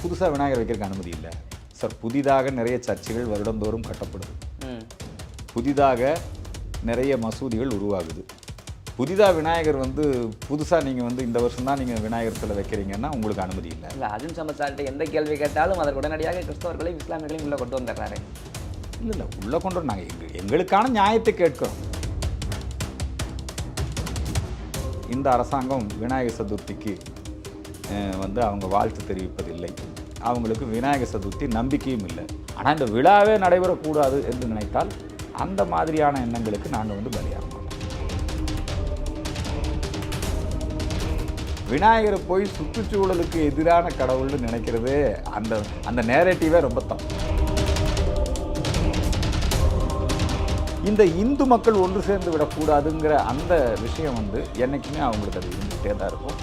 புதுசாக விநாயகர் வைக்கிறதுக்கு அனுமதி இல்லை சார். புதிதாக நிறைய சர்ச்சுகள் வருடந்தோறும் கட்டப்படுது, புதிதாக நிறைய மசூதிகள் உருவாகுது. புதிதாக விநாயகர் புதுசாக நீங்கள் இந்த வருஷம் தான் நீங்கள் விநாயகர் சிலை வைக்கிறீங்கன்னா உங்களுக்கு அனுமதி இல்லை. இல்லை, அர்ஜுன் சம்பத் சார்கிட்ட எந்த கேள்வி கேட்டாலும் அதற்கு உடனடியாக கிறிஸ்தவர்களையும் இஸ்லாமியர்களையும் உள்ளே கொண்டு வந்துடுறாரு. இல்லை உள்ளே கொண்டு வர நாங்கள் எங்களுக்கான நியாயத்தை கேட்கிறோம். இந்த அரசாங்கம் விநாயகர் சதுர்த்திக்கு அவங்க வாழ்த்து தெரிவிப்பதில்லை. அவங்களுக்கு விநாயகர் சதுர்த்தி நம்பிக்கையும் இல்லை. ஆனால் இந்த விழாவே நடைபெறக்கூடாது என்று நினைத்தால் அந்த மாதிரியான எண்ணங்களுக்கு நாங்கள் பலியாகணும். விநாயகரை போய் சுற்றுச்சூழலுக்கு எதிரான கடவுள்னு நினைக்கிறதே அந்த நேரேட்டிவே ரொம்ப தப்பு. இந்த இந்து மக்கள் ஒன்று சேர்ந்து விடக்கூடாதுங்கிற அந்த விஷயம் என்னைக்குமே அவங்களுக்கு அது இருந்துகிட்டே தான் இருக்கும்.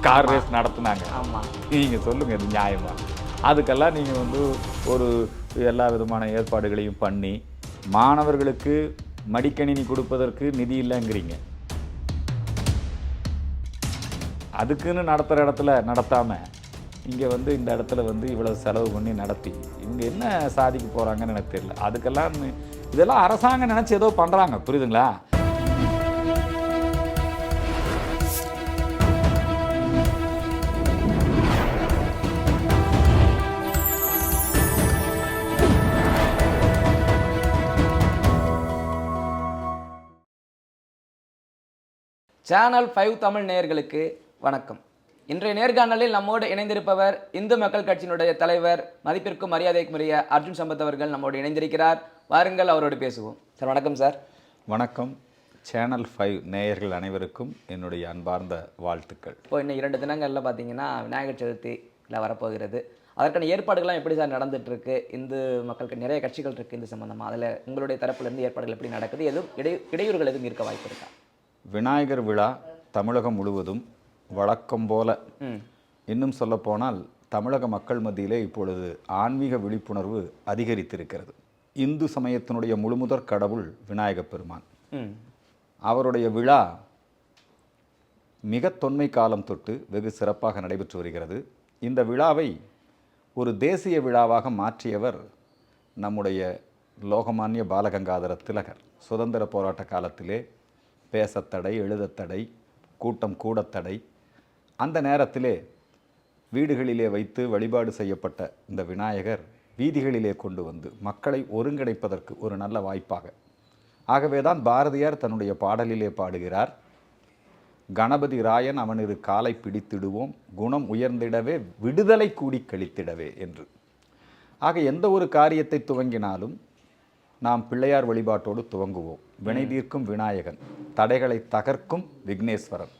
கார் ரேஸ் நடத்துனாங்க, ஆமாம், நீங்கள் சொல்லுங்கள் இது நியாயமா? அதுக்கெல்லாம் நீங்கள் ஒரு எல்லா விதமான ஏற்பாடுகளையும் பண்ணி மாணவர்களுக்கு மடிக்கணினி கொடுப்பதற்கு நிதி இல்லைங்கிறீங்க. அதுக்குன்னு நடத்துகிற இடத்துல நடத்தாமல் இங்கே இந்த இடத்துல இவ்வளோ செலவு பண்ணி நடத்தி இவங்க என்ன சாதிக்க போகிறாங்கன்னு எனக்கு தெரியல. அதுக்கெல்லாம் இதெல்லாம் அரசாங்கம் நினச்சி ஏதோ பண்ணுறாங்க, புரியுதுங்களா? சேனல் 5 தமிழ் நேயர்களுக்கு வணக்கம். இன்றைய நேர்காணலில் நம்மோடு இணைந்திருப்பவர் இந்து மக்கள் கட்சியினுடைய தலைவர், மதிப்பிற்கும் மரியாதைக்குரிய அர்ஜுன் சம்பத் அவர்கள் நம்மோடு இணைந்திருக்கிறார். வாருங்கள், அவரோடு பேசுவோம். சார் வணக்கம். சார் வணக்கம். சேனல் 5 நேயர்கள் அனைவருக்கும் என்னுடைய அன்பார்ந்த வாழ்த்துக்கள். இப்போ இன்னும் 2 தினங்களில் பார்த்தீங்கன்னா விநாயகர் சதுர்த்தியில் வரப்போகிறது. அதற்கான ஏற்பாடுகள்லாம் எப்படி சார் நடந்துகிட்ருக்கு? இந்து மக்களுக்கு நிறைய கட்சிகள் இருக்குது இந்த சம்பந்தமாக. அதில் உங்களுடைய தரப்புலேருந்து ஏற்பாடுகள் எப்படி நடக்குது? எதுவும் இடையூறுகள் எதுவும் இருக்க வாய்ப்பு இருக்கா? விநாயகர் விழா தமிழகம் முழுவதும் வழக்கம் போல, இன்னும் சொல்லப்போனால் தமிழக மக்கள் மத்தியிலே இப்பொழுது ஆன்மீக விழிப்புணர்வு அதிகரித்திருக்கிறது. இந்து சமயத்தினுடைய முழுமுதற் கடவுள் விநாயகப் பெருமான். அவருடைய விழா மிக தொன்மை காலம் தொட்டு வெகு சிறப்பாக நடைபெற்று வருகிறது. இந்த விழாவை ஒரு தேசிய விழாவாக மாற்றியவர் நம்முடைய லோகமானிய பாலகங்காதர திலகர். சுதந்திர போராட்ட காலத்திலே பேசத்தடை, எழுதத்தடை, கூட்டம் கூடத்தடை, அந்த நேரத்திலே வீடுகளிலே வைத்து வழிபாடு செய்யப்பட்ட இந்த விநாயகர் வீதிகளிலே கொண்டு வந்து மக்களை ஒருங்கிணைப்பதற்கு ஒரு நல்ல வாய்ப்பாக. ஆகவேதான் பாரதியார் தன்னுடைய பாடலிலே பாடுகிறார், கணபதி ராயன் அவனிரு காலை பிடித்திடுவோம், குணம் உயர்ந்திடவே விடுதலை கூடி கழித்திடவே என்று. ஆக எந்த ஒரு காரியத்தை துவங்கினாலும் நாம் பிள்ளையார் வழிபாட்டோடு துவங்குவோம். வினை தீர்க்கும் விநாயகன், தடைகளை தகர்க்கும் விக்னேஸ்வரன்,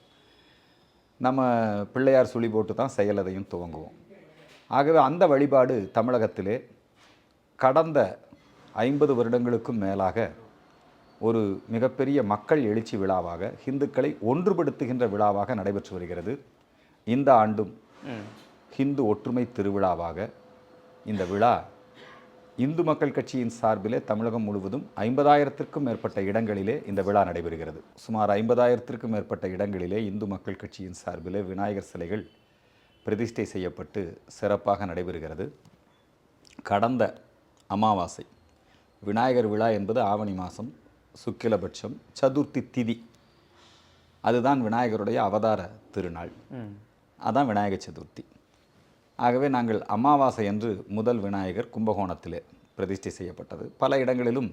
நம்ம பிள்ளையார் சுழி போட்டு தான் செயலதையும் துவங்குவோம். ஆகவே அந்த வழிபாடு தமிழகத்திலே கடந்த 50 வருடங்களுக்கும் மேலாக ஒரு மிகப்பெரிய மக்கள் எழுச்சி விழாவாக, இந்துக்களை ஒன்றுபடுத்துகின்ற விழாவாக நடைபெற்று வருகிறது. இந்த ஆண்டும் ஹிந்து ஒற்றுமை திருவிழாவாக இந்த விழா இந்து மக்கள் கட்சியின் சார்பிலே தமிழகம் முழுவதும் 50,000க்கும் மேற்பட்ட இடங்களிலே இந்த விழா நடைபெறுகிறது. சுமார் 50,000க்கும் மேற்பட்ட இடங்களிலே இந்து மக்கள் கட்சியின் சார்பிலே விநாயகர் சிலைகள் பிரதிஷ்டை செய்யப்பட்டு சிறப்பாக நடைபெறுகிறது. கடந்த அமாவாசை, விநாயகர் விழா என்பது ஆவணி மாதம் சுக்கிலபட்சம் சதுர்த்தி திதி, அதுதான் விநாயகருடைய அவதார திருநாள், அதான் விநாயகர் சதுர்த்தி. ஆகவே நாங்கள் அமாவாசை அன்று முதல் விநாயகர் கும்பகோணத்திலே பிரதிஷ்டை செய்யப்பட்டது. பல இடங்களிலும்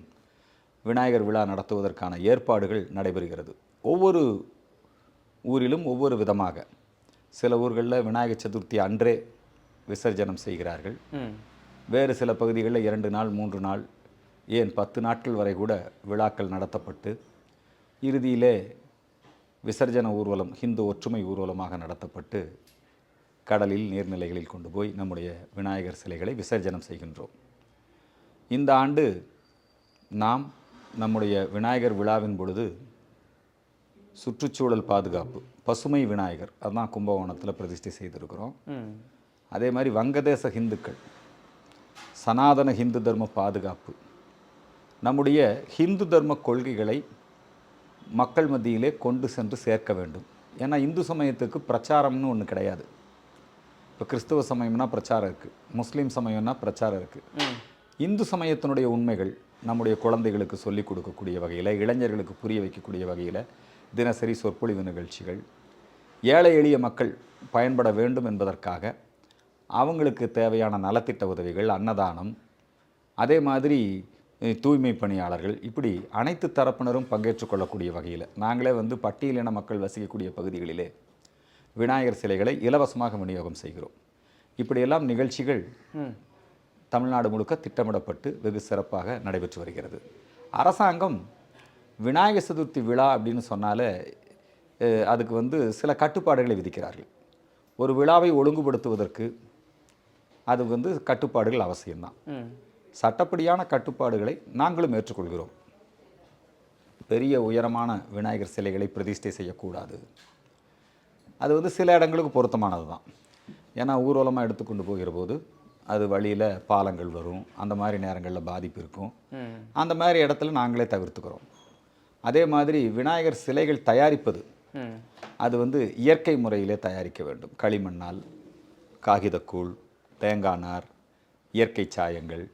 விநாயகர் விழா நடத்துவதற்கான ஏற்பாடுகள் நடைபெறுகிறது. ஒவ்வொரு ஊரிலும் ஒவ்வொரு விதமாக. சில ஊர்களில் விநாயகர் சதுர்த்தி அன்றே விசர்ஜனம் செய்கிறார்கள். வேறு சில பகுதிகளில் 2 நாள் 3 நாள், ஏன் 10 நாட்கள் வரை கூட விழாக்கள் நடத்தப்பட்டு இறுதியிலே விசர்ஜன ஊர்வலம், ஹிந்து ஒற்றுமை ஊர்வலமாக நடத்தப்பட்டு கடலில், நீர்நிலைகளில் கொண்டு போய் நம்முடைய விநாயகர் சிலைகளை விசர்ஜனம் செய்கின்றோம். இந்த ஆண்டு நாம் நம்முடைய விநாயகர் விழாவின் பொழுது சுற்றுச்சூழல் பாதுகாப்பு, பசுமை விநாயகர், அதுதான் கும்பகோணத்தில் பிரதிஷ்டை செய்திருக்கிறோம். அதே மாதிரி வங்கதேச ஹிந்துக்கள், சனாதன ஹிந்து தர்ம பாதுகாப்பு, நம்முடைய ஹிந்து தர்ம கொள்கைகளை மக்கள் மத்தியிலே கொண்டு சென்று சேர்க்க வேண்டும். ஏன்னா இந்து சமயத்துக்கு பிரச்சாரம்னு ஒன்று கிடையாது. இப்போ கிறிஸ்துவ சமயம்னா பிரச்சாரம் இருக்குது, முஸ்லீம் சமயம்னா பிரச்சாரம் இருக்குது. இந்து சமயத்தினுடைய உண்மைகள் நம்முடைய குழந்தைகளுக்கு சொல்லிக் கொடுக்கக்கூடிய வகையில், இளைஞர்களுக்கு புரிய வைக்கக்கூடிய வகையில் தினசரி சொற்பொழிவு நிகழ்ச்சிகள், ஏழை எளிய மக்கள் பயன்பட வேண்டும் என்பதற்காக அவங்களுக்கு தேவையான நலத்திட்ட உதவிகள், அன்னதானம், அதே மாதிரி தூய்மை பணியாளர்கள், இப்படி அனைத்து தரப்பினரும் பங்கேற்று கொள்ளக்கூடிய வகையில் நாங்களே வந்து பட்டியலின மக்கள் வசிக்கக்கூடிய பகுதிகளிலே விநாயகர் சிலைகளை இலவசமாக விநியோகம் செய்கிறோம். இப்படியெல்லாம் நிகழ்ச்சிகள் தமிழ்நாடு முழுக்க திட்டமிடப்பட்டு வெகு சிறப்பாக நடைபெற்று வருகிறது. அரசாங்கம் விநாயகர் சதுர்த்தி விழா அப்படின்னு சொன்னாலே அதுக்கு வந்து சில கட்டுப்பாடுகளை விதிக்கிறார்கள். ஒரு விழாவை ஒழுங்குபடுத்துவதற்கு அது வந்து கட்டுப்பாடுகள் அவசியம்தான். சட்டப்படியான கட்டுப்பாடுகளை நாங்களும் ஏற்றுக்கொள்கிறோம். பெரிய உயரமான விநாயகர் சிலைகளை பிரதிஷ்டை செய்யக்கூடாது. அது வந்து சில இடங்களுக்கு பொருத்தமானது தான். ஏன்னா ஊர்வலமாக எடுத்துக்கொண்டு போகிற போது அது வழியில் பாலங்கள் வரும், அந்த மாதிரி நேரங்களில் பாதிப்பு இருக்கும். அந்த மாதிரி இடத்துல நாங்களே தவிர்த்துக்கிறோம். அதே மாதிரி விநாயகர் சிலைகள் தயாரிப்பது அது வந்து இயற்கை முறையிலே தயாரிக்க வேண்டும். களிமண்ணால், காகிதக்கூழ், தேங்காய் நார், இயற்கை சாயங்கள்,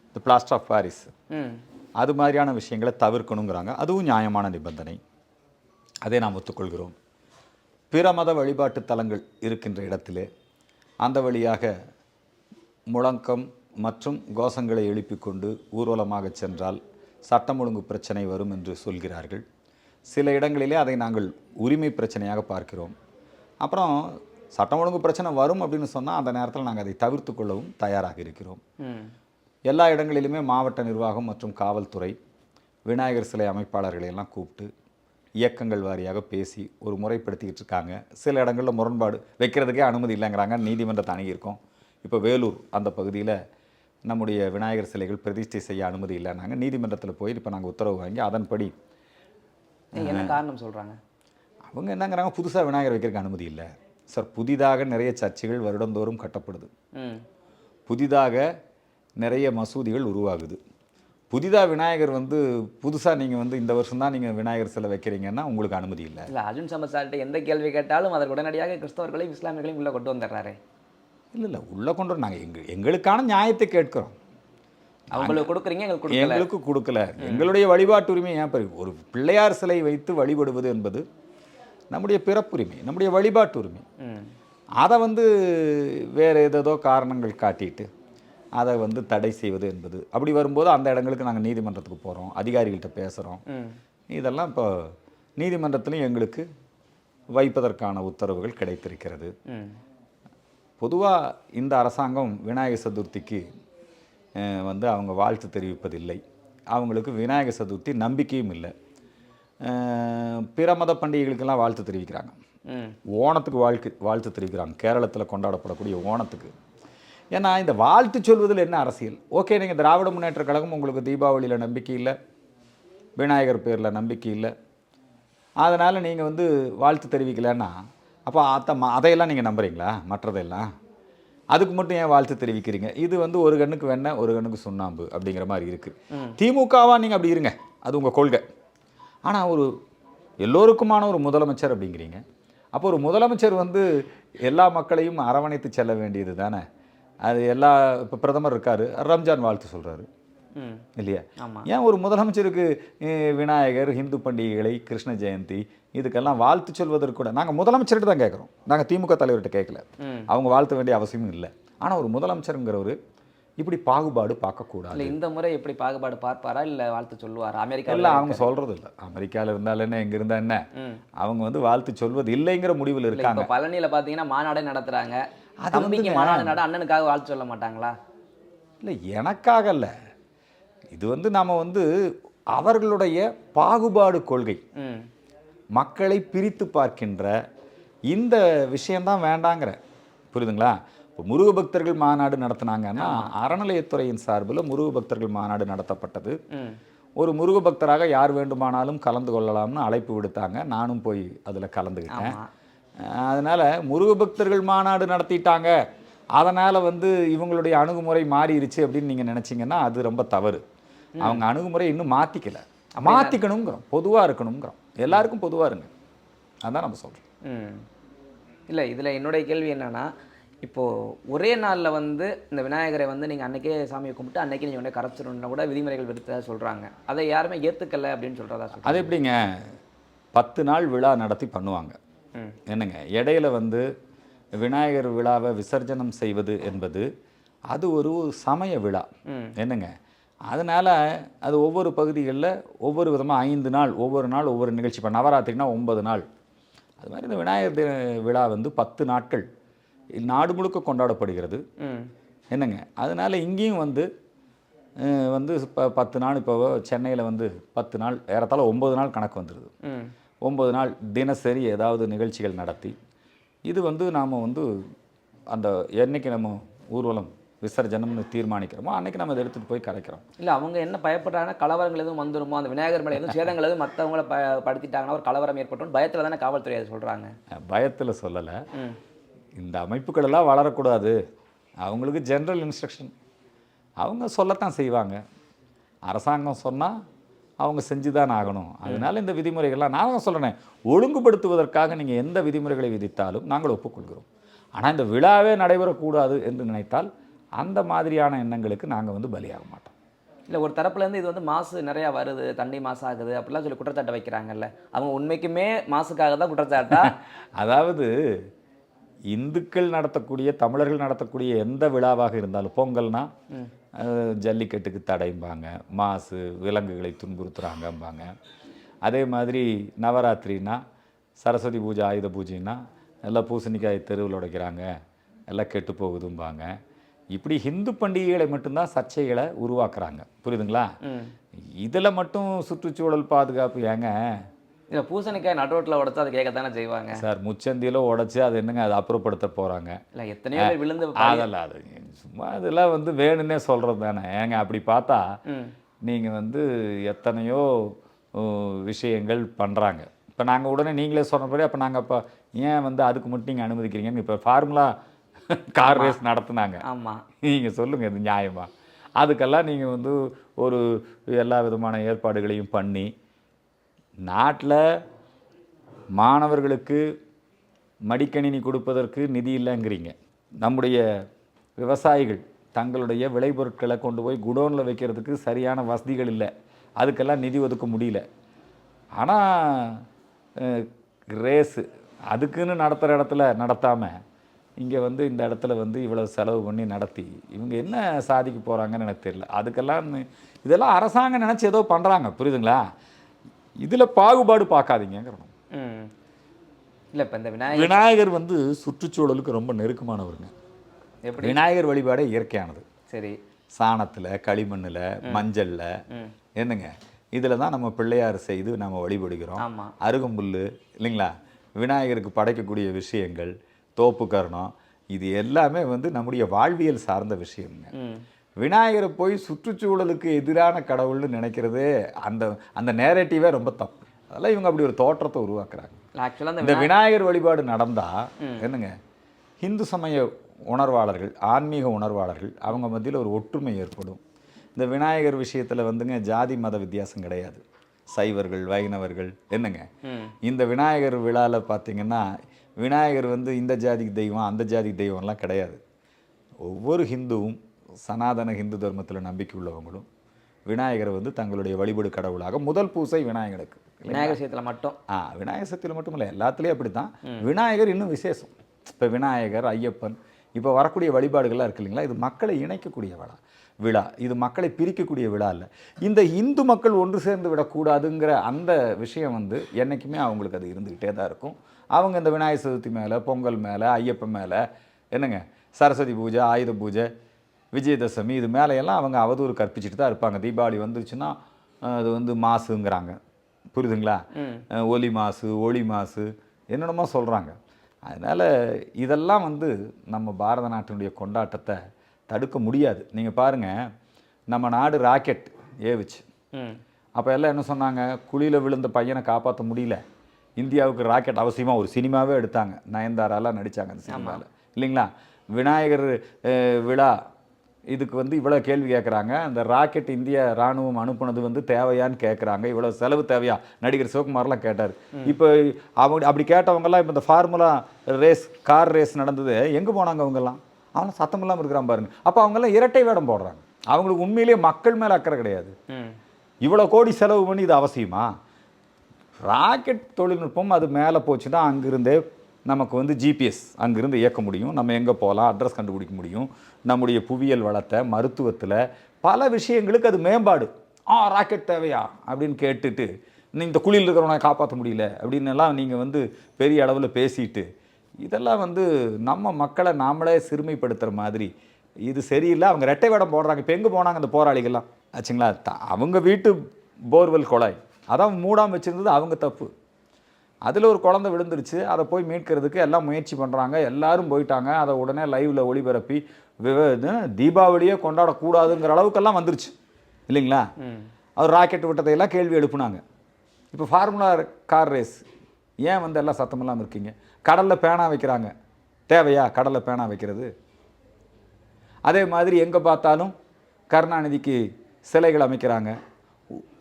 இந்த பிளாஸ்டர் ஆஃப் பாரிஸ், அது மாதிரியான விஷயங்களை தவிர்க்கணுங்கிறாங்க. அதுவும் நியாயமான நிபந்தனை, அதை நாம் ஒத்துக்கொள்கிறோம். பிற மத வழிபாட்டு தலங்கள் இருக்கின்ற இடத்திலே அந்த வழியாக முழக்கம் மற்றும் கோஷங்களை எழுப்பிக் கொண்டு ஊர்வலமாக சென்றால் சட்டம் ஒழுங்கு பிரச்சனை வரும் என்று சொல்கிறார்கள். சில இடங்களிலே அதை நாங்கள் உரிமை பிரச்சனையாக பார்க்கிறோம். அப்புறம் சட்டம் ஒழுங்கு பிரச்சனை வரும் அப்படின்னு சொன்னால் அந்த நேரத்தில் நாங்கள் அதை தவிர்த்து கொள்ளவும் தயாராக இருக்கிறோம். எல்லா இடங்களிலுமே மாவட்ட நிர்வாகம் மற்றும் காவல்துறை விநாயகர் சிலை அமைப்பாளர்களை எல்லாம் கூப்பிட்டு இயக்கங்கள் வாரியாக பேசி ஒரு முறைப்படுத்திக்கிட்டு இருக்காங்க. சில இடங்களில் முரண்பாடு வைக்கிறதுக்கே அனுமதி இல்லைங்கிறாங்க, நீதிமன்றத்தை அணுகியிருக்கோம். இப்போ வேலூர் அந்த பகுதியில் நம்முடைய விநாயகர் சிலைகள் பிரதிஷ்டை செய்ய அனுமதி இல்லைன்னாங்க. நீதிமன்றத்தில் போய் இப்போ நாங்கள் உத்தரவு வாங்கி அதன்படி என்ன காரணம் சொல்கிறாங்க? அவங்க என்னங்கிறாங்க, புதுசாக விநாயகர் வைக்கிறதுக்கு அனுமதி இல்லை சார். புதிதாக நிறைய சர்ச்சுகள் வருடந்தோறும் கட்டப்படுது, புதிதாக நிறைய மசூதிகள் உருவாகுது. புதிதாக விநாயகர் வந்து புதுசாக நீங்கள் வந்து இந்த வருஷம் தான் நீங்கள் விநாயகர் சிலை வைக்கிறீங்கன்னா உங்களுக்கு அனுமதி இல்லை. இல்லை, அர்ஜுன் சம்பத் சார்கிட்ட எந்த கேள்வி கேட்டாலும் அதற்கு உடனடியாக கிறிஸ்தவர்களையும் இஸ்லாமியர்களையும் உள்ளே கொண்டு வந்துடுறாரு. இல்லை உள்ளே கொண்டு நாங்கள் எங்களுக்கான நியாயத்தை கேட்குறோம். அவங்களுக்கு கொடுக்குறீங்க, எங்களுக்கு கொடுக்கல. எங்களுடைய வழிபாட்டு உரிமை ஏன் பெரிய ஒரு பிள்ளையார் சிலை வைத்து வழிபடுவது என்பது நம்முடைய பிறப்புரிமை, நம்முடைய வழிபாட்டு உரிமை. அதை வந்து வேறு ஏதேதோ காரணங்கள் காட்டிட்டு அதை வந்து தடை செய்வது என்பது, அப்படி வரும்போது அந்த இடங்களுக்கு நாங்கள் நீதிமன்றத்துக்கு போகிறோம், அதிகாரிகள்கிட்ட பேசுகிறோம். இதெல்லாம் இப்போ நீதிமன்றத்திலையும் எங்களுக்கு வைப்பதற்கான உத்தரவுகள் கிடைத்திருக்கிறது. பொதுவாக இந்த அரசாங்கம் விநாயகர் சதுர்த்திக்கு வந்து அவங்க வாழ்த்து தெரிவிப்பதில்லை. அவங்களுக்கு விநாயகர் சதுர்த்தி நம்பிக்கையும் இல்லை. பிற மத பண்டிகைகளுக்கெல்லாம் வாழ்த்து தெரிவிக்கிறாங்க. ஓணத்துக்கு வாழ்த்து தெரிவிக்கிறாங்க, கேரளத்தில் கொண்டாடப்படக்கூடிய ஓணத்துக்கு. ஏன்னா இந்த வாழ்த்து சொல்வதில் என்ன அரசியல்? ஓகே, நீங்கள் திராவிட முன்னேற்ற கழகம் உங்களுக்கு தீபாவளியில் நம்பிக்கை இல்லை, விநாயகர் பேரில் நம்பிக்கை இல்லை, அதனால் நீங்கள் வந்து வாழ்த்து தெரிவிக்கலைன்னா அப்போ அதையெல்லாம் நீங்கள் நம்புறீங்களா? மற்றதையெல்லாம் அதுக்கு மட்டும் ஏன் வாழ்த்து தெரிவிக்கிறீங்க? இது வந்து ஒரு கண்ணுக்கு வெண்ணெய் ஒரு கண்ணுக்கு சுண்ணாம்பு அப்படிங்கிற மாதிரி இருக்குது. திமுகவாக நீங்கள் அப்படி இருங்க, அது உங்கள் கொள்கை. ஆனால் ஒரு எல்லோருக்குமான ஒரு முதலமைச்சர் அப்படிங்கிறீங்க. அப்போ ஒரு முதலமைச்சர் வந்து எல்லா மக்களையும் அரவணைத்து செல்ல வேண்டியது தானே. அது எல்லா இப்போ பிரதமர் இருக்கார், ரம்ஜான் வாழ்த்து சொல்கிறாரு இல்லையா? ஏன் ஒரு முதலமைச்சருக்கு விநாயகர், இந்து பண்டிகைகளை, கிருஷ்ண ஜெயந்தி இதுக்கெல்லாம் வாழ்த்து சொல்வதற்கு கூட நாங்கள் முதலமைச்சர்கிட்ட தான் கேட்குறோம். நாங்கள் திமுக தலைவர்கிட்ட கேட்கல, அவங்க வாழ்த்த வேண்டிய அவசியமும் இல்லை. ஆனால் ஒரு முதலமைச்சருங்கிறவர் இப்படி பாகுபாடு பார்க்கக்கூடாது. இந்த முறை எப்படி பாகுபாடு பார்ப்பாரா இல்லை வாழ்த்து சொல்லுவாரா? அமெரிக்கா இல்லை, அவங்க சொல்கிறது இல்லை. அமெரிக்காவில் இருந்தாலும் என்ன, எங்கே இருந்தால் என்ன, அவங்க வந்து வாழ்த்து சொல்வது இல்லைங்கிற முடிவில் இருக்காங்க. பழனியில் பார்த்தீங்கன்னா மாநாடே நடத்துகிறாங்க, தம்பிக்கு மாநாடு நட, அண்ணனுக்காக வாழ்த்து சொல்ல மாட்டாங்களா? இல்லை, எனக்காக இல்லை. இது வந்து நாம் வந்து அவர்களுடைய பாகுபாடு கொள்கை, மக்களை பிரித்து பார்க்கின்ற இந்த விஷயந்தான் வேண்டாங்கிற, புரியுதுங்களா? இப்போ முருக பக்தர்கள் மாநாடு நடத்தினாங்கன்னா அறநிலையத்துறையின் சார்பில் முருக பக்தர்கள் மாநாடு நடத்தப்பட்டது. ஒரு முருக பக்தராக யார் வேண்டுமானாலும் கலந்து கொள்ளலாம்னு அழைப்பு விடுத்தாங்க. நானும் போய் அதில் கலந்துக்கிட்டேன். அதனால் முருக பக்தர்கள் மாநாடு நடத்திட்டாங்க, அதனால் வந்து இவங்களுடைய அணுகுமுறை மாறிடுச்சு அப்படின்னு நீங்கள் நினச்சிங்கன்னா அது ரொம்ப தவறு. அவங்க அணுகுமுறை இன்னும் மாற்றிக்கல, மாற்றிக்கணுங்கிறோம், பொதுவாக இருக்கணுங்கிறோம், எல்லாருக்கும் பொதுவாக இருங்க, அதுதான் நம்ம சொல்கிறோம். இல்லை, இதில் என்னுடைய கேள்வி என்னென்னா, இப்போது ஒரே நாளில் வந்து இந்த விநாயகரை வந்து நீங்கள் அன்றைக்கே சாமியை கும்பிட்டு அன்றைக்கே நீங்கள் உடனே கரைச்சிடணும்னா கூட விதிமுறைகள் விடுத்ததாக சொல்கிறாங்க. அதை யாருமே ஏற்றுக்கலை அப்படின்னு சொல்கிறதா சொல்கிறாங்க. அது எப்படிங்க 10 நாள் விழா நடத்தி பண்ணுவாங்க. என்னங்க இடையில வந்து விநாயகர் விழாவை விசர்ஜனம் செய்வது என்பது அது ஒரு சமய விழா. என்னங்க அதனால் அது ஒவ்வொரு பகுதிகளில் ஒவ்வொரு விதமாக 5 நாள் ஒவ்வொரு நாள் ஒவ்வொரு நிகழ்ச்சி. இப்போ நவராத்திரினா 9 நாள். அது மாதிரி இந்த விநாயகர் விழா வந்து 10 நாட்கள் நாடு முழுக்க கொண்டாடப்படுகிறது. என்னங்க அதனால் இங்கேயும் வந்து வந்து இப்போ 10 நாள் இப்போ சென்னையில் வந்து 10 நாள் ஏறத்தாழ 9 நாள் கணக்கு வந்துடுது. 9 நாள் தினசரி ஏதாவது நிகழ்ச்சிகள் நடத்தி இது வந்து நாம் வந்து அந்த என்னைக்கு நம்ம ஊர்வலம் விசர்ஜனம்னு தீர்மானிக்கிறோமோ அன்றைக்கி நம்ம அதை எடுத்துகிட்டு போய் கரைக்கிறோம். இல்லை அவங்க என்ன பயப்படுறாங்கன்னா கலவரங்கள் எதுவும் வந்துருமோ, அந்த விநாயகர் மேலே எதுவும் சேதங்கள் எதுவும் மற்றவங்கள படுத்திட்டாங்கன்னா ஒரு கலவரம் ஏற்பட்டோம் பயத்தில் தானே காவல்துறை அதை சொல்கிறாங்க. பயத்தில் சொல்லலை. இந்த அமைப்புகளெல்லாம் வளரக்கூடாது, அவங்களுக்கு ஜென்ரல் இன்ஸ்ட்ரக்ஷன் அவங்க சொல்லத்தான் செய்வாங்க. அரசாங்கம் சொன்னால் அவங்க செஞ்சு தான் ஆகணும். அதனால் இந்த விதிமுறைகள்லாம் நான் சொல்கிறேன், ஒழுங்குபடுத்துவதற்காக நீங்கள் எந்த விதிமுறைகளை விதித்தாலும் நாங்கள் ஒப்புக்கொள்கிறோம். ஆனால் இந்த விழாவே நடைபெறக்கூடாது என்று நினைத்தால் அந்த மாதிரியான எண்ணங்களுக்கு நாங்கள் வந்து பலியாக மாட்டோம். இல்லை ஒரு தரப்புலேருந்து இது வந்து மாசு நிறையா வருது, தண்ணி மாசு ஆகுது அப்படிலாம் சொல்லி குற்றச்சாட்டை வைக்கிறாங்கல்ல, அவங்க உண்மைக்குமே மாசுக்காக தான் குற்றச்சாட்டா? அதாவது இந்துக்கள் நடத்தக்கூடிய தமிழர்கள் நடத்தக்கூடிய எந்த விழாவாக இருந்தாலும் பொங்கல்னா ஜல்லிக்கட்டுக்கு தடைம்பாங்க, மாசு விலங்குகளை துன்புறுத்துகிறாங்கம்பாங்க. அதே மாதிரி நவராத்திரினா சரஸ்வதி பூஜை ஆயுத பூஜைன்னா எல்லாம் பூசணிக்காய் தெருவில் உடைக்கிறாங்க, எல்லாம் கெட்டு போகுதும்பாங்க. இப்படி ஹிந்து பண்டிகைகளை மட்டும்தான் சர்ச்சைகளை உருவாக்குறாங்க. புரியுதுங்களா? இதில் மட்டும் சுற்றுச்சூழல் பாதுகாப்பு ஏங்க? இல்லை பூசணிக்காய் நடுரோட்டில் உடச்சா அதை கேட்கத்தானே செய்வாங்க சார். முச்சந்தியில் உடச்சி அது என்னங்க அதை அப்புறப்படுத்த போகிறாங்க. இல்லை எத்தனையோ பேர் விழுந்து அதெல்லாம் அது சும்மா இதெல்லாம் வந்து வேணுன்னே சொல்கிறது தானே ஏங்க? அப்படி பார்த்தா நீங்கள் வந்து எத்தனையோ விஷயங்கள் பண்ணுறாங்க. இப்போ நாங்கள் உடனே நீங்களே சொன்னபடி அப்போ நாங்கள் இப்போ ஏன் வந்து அதுக்கு மட்டும் நீங்கள் அனுமதிக்கிறீங்கன்னு இப்போ ஃபார்முலா கார் ரேஸ் நடத்துனாங்க. ஆமாம், நீங்கள் சொல்லுங்கள் இது நியாயமா? அதுக்கெல்லாம் நீங்கள் வந்து ஒரு எல்லா விதமான ஏற்பாடுகளையும் பண்ணி நாட்டில் மாணவர்களுக்கு மடிக்கணினி கொடுப்பதற்கு நிதி இல்லைங்கிறீங்க. நம்முடைய விவசாயிகள் தங்களுடைய விளைபொருட்களை கொண்டு போய் குடோனில் வைக்கிறதுக்கு சரியான வசதிகள் இல்லை, அதுக்கெல்லாம் நிதி ஒதுக்க முடியல. ஆனால் ரேஸு அதுக்குன்னு நடத்துகிற இடத்துல நடத்தாமல் இங்கே வந்து இந்த இடத்துல வந்து இவ்வளோ செலவு பண்ணி நடத்தி இவங்க என்ன சாதிக்க போகிறாங்கன்னு எனக்கு தெரியல. அதுக்கெல்லாம் இதெல்லாம் அரசாங்கம் நினச்சி ஏதோ பண்ணுறாங்க. புரியுதுங்களா? இதில் பாகுபாடு பார்க்காதீங்கிறோம். இல்லை இப்போ இந்த விநாயகர் வந்து சுற்றுச்சூழலுக்கு ரொம்ப நெருக்கமானவருங்க. எப்படி? விநாயகர் வழிபாடே இயற்கையானது. சரி, சாணத்தில் களிமண்ணில் மஞ்சளில் என்னங்க இதில் தான் நம்ம பிள்ளையார் செய்து நம்ம வழிபடுகிறோம். ஆமாம், அருகம்புல் இல்லைங்களா, விநாயகருக்கு படைக்கக்கூடிய விஷயங்கள், தோப்பு கரணம், இது எல்லாமே வந்து நம்முடைய வாழ்வியல் சார்ந்த விஷயம்ங்க. விநாயகரை போய் சுற்றுச்சூழலுக்கு எதிரான கடவுள்னு நினைக்கிறதே அந்த நேரேட்டிவே ரொம்ப தப்பு. அதெல்லாம் இவங்க அப்படி ஒரு தோற்றத்தை உருவாக்குறாங்க. ஆக்சுவலாக இந்த விநாயகர் வழிபாடு நடந்தால் என்னங்க ஹிந்து சமய உணர்வாளர்கள், ஆன்மீக உணர்வாளர்கள் அவங்க மத்தியில் ஒரு ஒற்றுமை ஏற்படும். இந்த விநாயகர் விஷயத்தில் வந்துங்க ஜாதி மத வித்தியாசம் கிடையாது. சைவர்கள், வைணவர்கள் என்னங்க இந்த விநாயகர் விழாவில் பார்த்தீங்கன்னா விநாயகர் வந்து இந்த ஜாதிக்கு தெய்வம் அந்த ஜாதிக்கு தெய்வம்லாம் கிடையாது. ஒவ்வொரு ஹிந்துவும் சனாதன ஹிந்து தர்மத்தில் நம்பிக்கை உள்ளவங்களும் விநாயகரை வந்து தங்களுடைய வழிபாடு கடவுளாக முதல் பூசை விநாயகருக்கு. விநாயகர் சதுர்த்தியில் மட்டும் விநாயகர் சதுர்த்தியில் மட்டும் இல்லை, எல்லாத்துலேயும் அப்படி தான். விநாயகர் இன்னும் விசேஷம். இப்போ விநாயகர், ஐயப்பன், இப்போ வரக்கூடிய வழிபாடுகள்லாம் இருக்கு இல்லைங்களா, இது மக்களை இணைக்கக்கூடிய விழா, இது மக்களை பிரிக்கக்கூடிய விழா இல்லை. இந்த இந்து மக்கள் ஒன்று சேர்ந்து விடக்கூடாதுங்கிற அந்த விஷயம் வந்து என்றைக்குமே அவங்களுக்கு அது இருந்துக்கிட்டே தான் இருக்கும். அவங்க இந்த விநாயகர் சதுர்த்தி மேலே, பொங்கல் மேலே, ஐயப்பன் மேலே என்னங்க சரஸ்வதி பூஜை, ஆயுத பூஜை, விஜயதசமி இது மேலையெல்லாம் அவங்க அவதூறு கற்பிச்சுட்டு தான் இருப்பாங்க. தீபாவளி வந்துருச்சுன்னா அது வந்து மாசுங்கிறாங்க. புரியுதுங்களா? ஒலி மாசு, ஒளி மாசு என்னென்னமோ சொல்கிறாங்க. அதனால் இதெல்லாம் வந்து நம்ம பாரத நாட்டினுடைய கொண்டாட்டத்தை தடுக்க முடியாது. நீங்கள் பாருங்கள், நம்ம நாடு ராக்கெட் ஏவுச்சு. அப்போ எல்லாம் என்ன சொன்னாங்க, குழியில் விழுந்த பையனை காப்பாற்ற முடியல, இந்தியாவுக்கு ராக்கெட் அவசியமாக ஒரு சினிமாவே எடுத்தாங்க. நயன்தாராலாம் நடித்தாங்க அந்த சினிமாவில் இல்லைங்களா. விநாயகர் விழா இதுக்கு வந்து இவ்வளோ கேள்வி கேட்குறாங்க. அந்த ராக்கெட் இந்திய ராணுவம் அனுப்புனது வந்து தேவையான்னு கேட்குறாங்க. இவ்வளோ செலவு தேவையா? நடிகர் சிவகுமார்லாம் கேட்டார். இப்போ அவங்க அப்படி கேட்டவங்கலாம் இப்போ இந்த ஃபார்முலா ரேஸ், கார் ரேஸ் நடந்தது, எங்கே போனாங்க அவங்கெல்லாம்? அவன் சத்தம் இல்லாமல் இருக்கிறான் பாருங்க. அப்போ அவங்கெல்லாம் இரட்டை வேடம் போடுறாங்க. அவங்களுக்கு உண்மையிலேயே மக்கள் மேலே அக்கறை கிடையாது. இவ்வளோ கோடி செலவு பண்ணி இது அவசியமா? ராக்கெட் தொழில்நுட்பம் அது மேலே போச்சுன்னா அங்கிருந்தே நமக்கு வந்து ஜிபிஎஸ் அங்கிருந்து இயக்க முடியும். நம்ம எங்கே போகலாம், அட்ரஸ் கண்டுபிடிக்க முடியும். நம்முடைய புவியியல் வளத்தை, மருத்துவத்தில் பல விஷயங்களுக்கு அது மேம்பாடு. ராக்கெட் தேவையா அப்படின்னு கேட்டுட்டு இந்த குழியில் இருக்கிறவனை காப்பாற்ற முடியல அப்படின்னு எல்லாம் நீங்கள் வந்து பெரிய அளவில் பேசிட்டு, இதெல்லாம் வந்து நம்ம மக்களை நாமளே சிறுமைப்படுத்துகிற மாதிரி. இது சரியில்லை. அவங்க ரெட்டை வேடம் போடுறாங்க. இப்போ எங்கே போனாங்க அந்த போராளிகள்லாம் ஆச்சுங்களா? அவங்க வீட்டு போர்வெல் குழாய் அதான் மூடாமல் வச்சுருந்தது அவங்க தப்பு. அதில் ஒரு குழந்தை விழுந்துருச்சு. அதை போய் மீட்கிறதுக்கு எல்லாம் முயற்சி பண்ணுறாங்க. எல்லாரும் போயிட்டாங்க. அதை உடனே லைவில் ஒளிபரப்பி தீபாவளியே கொண்டாடக்கூடாதுங்கிற அளவுக்கெல்லாம் வந்துருச்சு இல்லைங்களா? அவர் ராக்கெட் விட்டதையெல்லாம் கேள்வி எழுப்புனாங்க. இப்போ ஃபார்முலா கார் ரேஸ் ஏன் வந்து எல்லாம் சத்தம் இல்லாமல் இருக்கீங்க? கடலில் பேனா வைக்கிறாங்க. தேவையா கடலில் பேனா வைக்கிறது? அதே மாதிரி எங்கே பார்த்தாலும் கருணாநிதிக்கு சிலைகள் அமைக்கிறாங்க.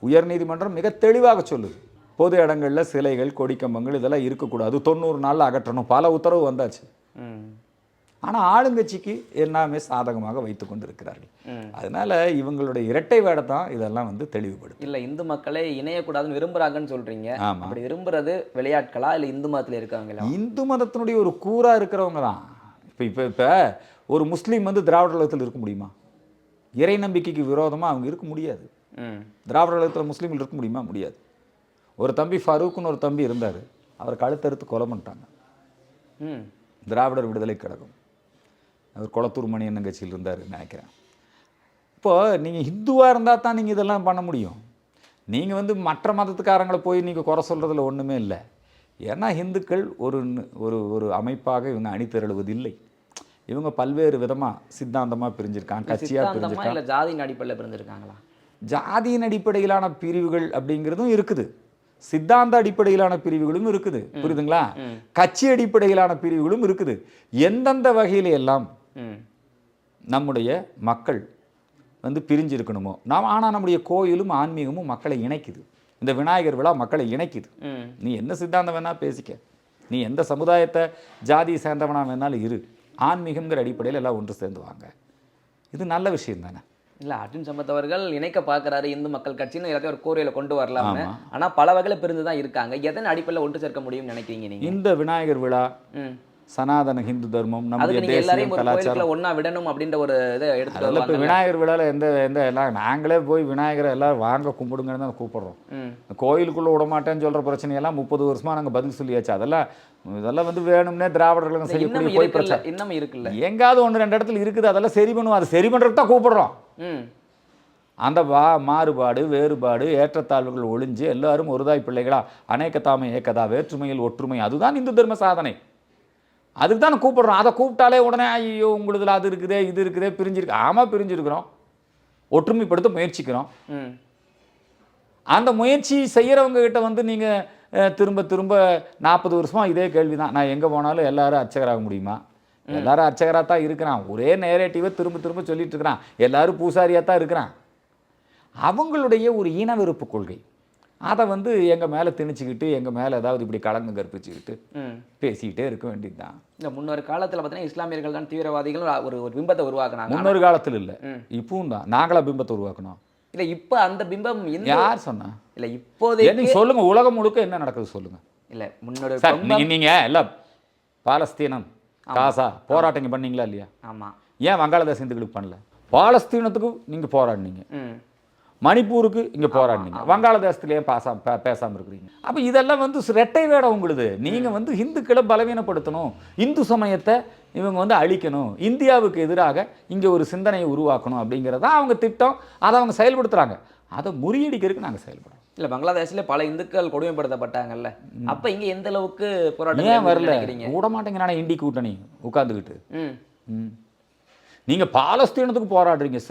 உயர்நீதிமன்றம் மிக தெளிவாக சொல்லுது, பொது இடங்களில் சிலைகள், கொடிக்கம்பங்கள் இதெல்லாம் இருக்கக்கூடாது, 90 நாளில் அகற்றணும். பல உத்தரவு வந்தாச்சு. ஆனால் ஆளுங்கட்சிக்கு எல்லாமே சாதகமாக வைத்து கொண்டு இருக்கிறார்கள். அதனால இவங்களுடைய இரட்டை வேடத்தான் இதெல்லாம் வந்து தெளிவுபடும். இல்லை, இந்து மக்களே இணையக்கூடாதுன்னு விரும்புகிறாங்கன்னு சொல்கிறீங்க. அப்படி விரும்புறது விளையாட்களா இல்லை இந்து மதத்தில் இருக்காங்களா? இந்து மதத்தினுடைய ஒரு கூறாக இருக்கிறவங்க தான். இப்போ ஒரு முஸ்லீம் வந்து திராவிட கழகத்தில் இருக்க முடியுமா? இறை நம்பிக்கைக்கு விரோதமாக அவங்க இருக்க முடியாது. திராவிட கழகத்தில் முஸ்லீம்கள் இருக்க முடியுமா? முடியாது. ஒரு தம்பி ஃபரூக்குன்னு ஒரு தம்பி இருந்தார். அவர் கழுத்தறுத்து கொலை பண்ணிட்டாங்க. திராவிடர் விடுதலை கழகம், அவர் கொளத்தூர் மணி என்ன கட்சியில் இருந்தார் நினைக்கிறேன். இப்போது நீங்கள் ஹிந்துவாக இருந்தால் தான் நீங்கள் இதெல்லாம் பண்ண முடியும். நீங்கள் வந்து மற்ற மதத்துக்காரங்களை போய் நீங்கள் குறை சொல்கிறதுல ஒன்றுமே இல்லை. ஏன்னா இந்துக்கள் ஒரு ஒரு ஒரு அமைப்பாக இவங்க அணிதிரளுவதில்லை. இவங்க பல்வேறு விதமாக சித்தாந்தமாக பிரிஞ்சிருக்காங்க, கட்சியாக பிரிஞ்சிருக்காங்க. இல்லை ஜாதியின் அடிப்படையில் பிரிஞ்சிருக்காங்களா? ஜாதியின் அடிப்படையிலான பிரிவுகள் அப்படிங்கிறதும் இருக்குது, சித்தாந்த அடிப்படையிலான பிரிவுகளும் இருக்குது. புரியுதுங்களா? கட்சி அடிப்படையிலான பிரிவுகளும் இருக்குது. எந்தெந்த வகையில எல்லாம் நம்முடைய மக்கள் வந்து பிரிஞ்சிருக்கணுமோ ஆனால் நம்முடைய கோயிலும் ஆன்மீகமும் மக்களை இணைக்குது. இந்த விநாயகர் விழா மக்களை இணைக்குது. நீ என்ன சித்தாந்தம் வேணால் பேசிக்க, நீ எந்த சமுதாயத்தை ஜாதி சேர்ந்தவனா வேணாலும் இரு, ஆன்மீகங்கிற அடிப்படையில் எல்லாம் ஒன்று சேர்ந்துவாங்க. இது நல்ல விஷயம் தானே? இல்லை, அர்ஜுன் சம்பத் அவர்கள் இணைக்க பார்க்குறாரு இந்து மக்கள் கட்சின்னு எல்லாத்தையும் ஒரு கோரியில் கொண்டு வரலாம். ஆனால் பல வகையில் பிரிந்து தான் இருக்காங்க. எதன் அடிப்படையில் ஒன்று சேர்க்க முடியும்னு நினைக்கிறீங்க நீங்கள்? இந்த விநாயகர் விழா, சனாதன ஹிந்து தர்மம், நம்முடைய தேசியம், கலாச்சாரம் ஒன்றா விடணும் அப்படின்ற ஒரு இதை எடுத்து. இப்போ விநாயகர் விழாவில் எந்த எல்லாம் நாங்களே போய் விநாயகரை எல்லோரும் வாங்க கும்பிடுங்கன்னு தான் கூப்பிட்றோம். கோயிலுக்குள்ளே விட மாட்டேன்னு சொல்கிற பிரச்சனையெல்லாம் 30 வருஷமாக நாங்கள் பதில் சொல்லியாச்சு. இதெல்லாம் வந்து வேணும்னே திராவிடர்களும் செய்யக்கூடிய போய் பிரச்சனை இன்னும் இருக்குல்ல, எங்காவது 1-2 இடத்துல இருக்குது. அதெல்லாம் சரி பண்ணுவோம். அதை சரி பண்ணுறதுக்கு தான் கூப்பிடுறோம். அந்த மாறுபாடு, வேறுபாடு, ஏற்றத்தாழ்வுகள் ஒழிஞ்சு எல்லாரும் ஒருதாய் பிள்ளைகளா, அநேகதாமை ஏகதா, வேற்றுமையில் ஒற்றுமை, அதுதான் இந்து தர்ம சாதனை. அதுக்கு தான் கூப்பிடுறோம். அதை கூப்பிட்டாலே உடனே ஐயோ உங்களுதுல அது இருக்குதே இது இருக்குதே பிரிஞ்சிருக்கு. ஆமாம் பிரிஞ்சிருக்கிறோம், ஒற்றுமைப்படுத்த முயற்சிக்கிறோம். அந்த முயற்சி செய்கிறவங்க கிட்ட வந்து நீங்கள் திரும்ப திரும்ப 40 வருஷமாக இதே கேள்வி தான். நான் எங்கே போனாலும் எல்லாரும் அர்ச்சகராக முடியுமா? எல்லாரும் அர்ச்சகராக தான் இருக்கிறான். ஒரே நேரேட்டிவை திரும்ப திரும்ப சொல்லிட்டு இருக்கிறான். எல்லாரும் பூசாரியாக தான் இருக்கிறான். அவங்களுடைய ஒரு இன வெறுப்பு கொள்கை, அதை வந்து எங்கள் மேலே திணிச்சுக்கிட்டு எங்கள் மேலே ஏதாவது இப்படி களங்கம் கற்பிச்சுக்கிட்டு பேசிக்கிட்டே இருக்க வேண்டியது தான். இந்த முன்னொரு காலத்தில் பார்த்தீங்கன்னா இஸ்லாமியர்கள் தான் தீவிரவாதிகள் ஒரு பிம்பத்தை உருவாக்குனாங்க. முன்னொரு காலத்தில் இல்லை, இப்பவும் தான் நாங்களா பிம்பத்தை உருவாக்கணும். இல்லை, இப்போ அந்த பிம்பம் யார் சொன்னா? இல்லை, இப்போதைக்கு சொல்லுங்க, உலகம் முழுக்க என்ன நடக்குது சொல்லுங்க. இல்லை, முன்னொரு நீங்கள் எல்லாம் பாலஸ்தீனம், காசா போராட்டம் பண்ணீங்களா இல்லையா? ஆமாம். ஏன் வங்காளதேச இந்துக்களுக்கு பண்ணல? பாலஸ்தீனத்துக்கு நீங்கள் போராடினீங்க, மணிப்பூருக்கு இங்கே போராடினீங்க, வங்காளதேசத்துலேயே பேசாமல் இருக்கிறீங்க. அப்போ இதெல்லாம் வந்து ரெட்டை வேடம் உங்களுது. நீங்கள் வந்து இந்துக்களை பலவீனப்படுத்தணும், இந்து சமயத்தை இவங்க வந்து அழிக்கணும், இந்தியாவுக்கு எதிராக இங்கே ஒரு சிந்தனையை உருவாக்கணும் அப்படிங்கிறதா அவங்க திட்டம். அதை அவங்க செயல்படுத்துகிறாங்க. அதை முறியடிக்கிறதுக்கு நாங்கள் செயல்படுறோம். இல்லை, பங்களாதேஷில் பல இந்துக்கள் கொடுமைப்படுத்தப்பட்டாங்கல்ல, அப்போ இங்கே எந்த அளவுக்கு போராட்டம் ஏன் வரல? விட மாட்டேங்கிறானே இண்டி கூட்டணி உட்காந்துக்கிட்டு. நீங்கள் பாலஸ்தீனத்துக்கு போராடுறீங்க,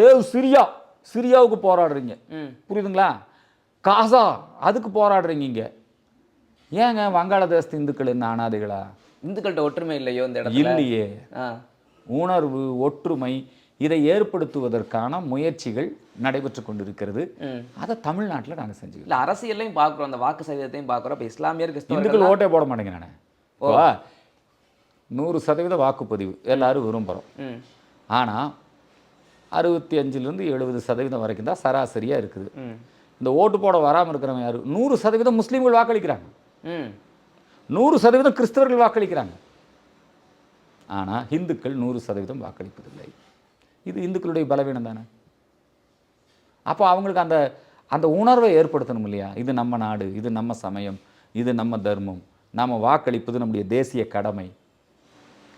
சிரியாவுக்கு போராடுறீங்க, புரியுதுங்களா? காசா அதுக்கு போராடுறீங்க. இங்கே ஏங்க வங்காளதேசத்து இந்துக்கள் என்ன அனாதைகளா? இந்துக்கள்கிட்ட ஒற்றுமை இல்லையோ இந்த இடத்துல? இல்லையே. உணர்வு, ஒற்றுமை இதை ஏற்படுத்துவதற்கான முயற்சிகள் நடைபெற்று கொண்டிருக்கிறது. அதை தமிழ்நாட்டில் நாங்கள் செஞ்சுக்கலாம். இல்லை அரசியலையும் பார்க்குறோம், அந்த வாக்கு சதவீதத்தையும் பார்க்குறோம். இப்போ இஸ்லாமியர் இந்துக்கள் கிறிஸ்தவர்கள் ஓட்டே போட மாட்டேங்கிறானே. 100% வாக்குப்பதிவு எல்லாரும் விரும்புகிறோம். ஆனால் 65% 70% வரைக்கும் தான் சராசரியாக இருக்குது. இந்த ஓட்டு போட வராமல் இருக்கிறவங்க யார்? 100% முஸ்லீம்கள் வாக்களிக்கிறாங்க, 100% கிறிஸ்தவர்கள் வாக்களிக்கிறாங்க. ஆனால் இந்துக்கள் 100% வாக்களிப்பதில்லை. இது இந்துக்களுடைய பலவீனம் தானே. அப்போ அவங்களுக்கு அந்த அந்த உணர்வை ஏற்படுத்தணும் இல்லையா? இது நம்ம நாடு, இது நம்ம சமயம், இது நம்ம தர்மம், நாம் வாக்களிப்பது நம்முடைய தேசிய கடமை.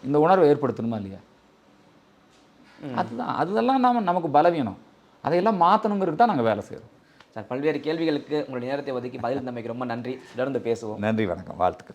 இந்த உணர்வை ஏற்படுத்தணுமா இல்லையா? அதெல்லாம் நமக்கு பலவீனம். அதையெல்லாம் மாற்றணுங்கிறது தான் நாங்கள் வேலை செய்கிறோம். சார், பல்வேறு கேள்விகளுக்கு உங்களுடைய நேரத்தை ஒதுக்கி பதில் தந்தமைக்கு ரொம்ப நன்றி. தொடர்ந்து பேசுவோம். நன்றி, வணக்கம், வாழ்த்துக்கள்.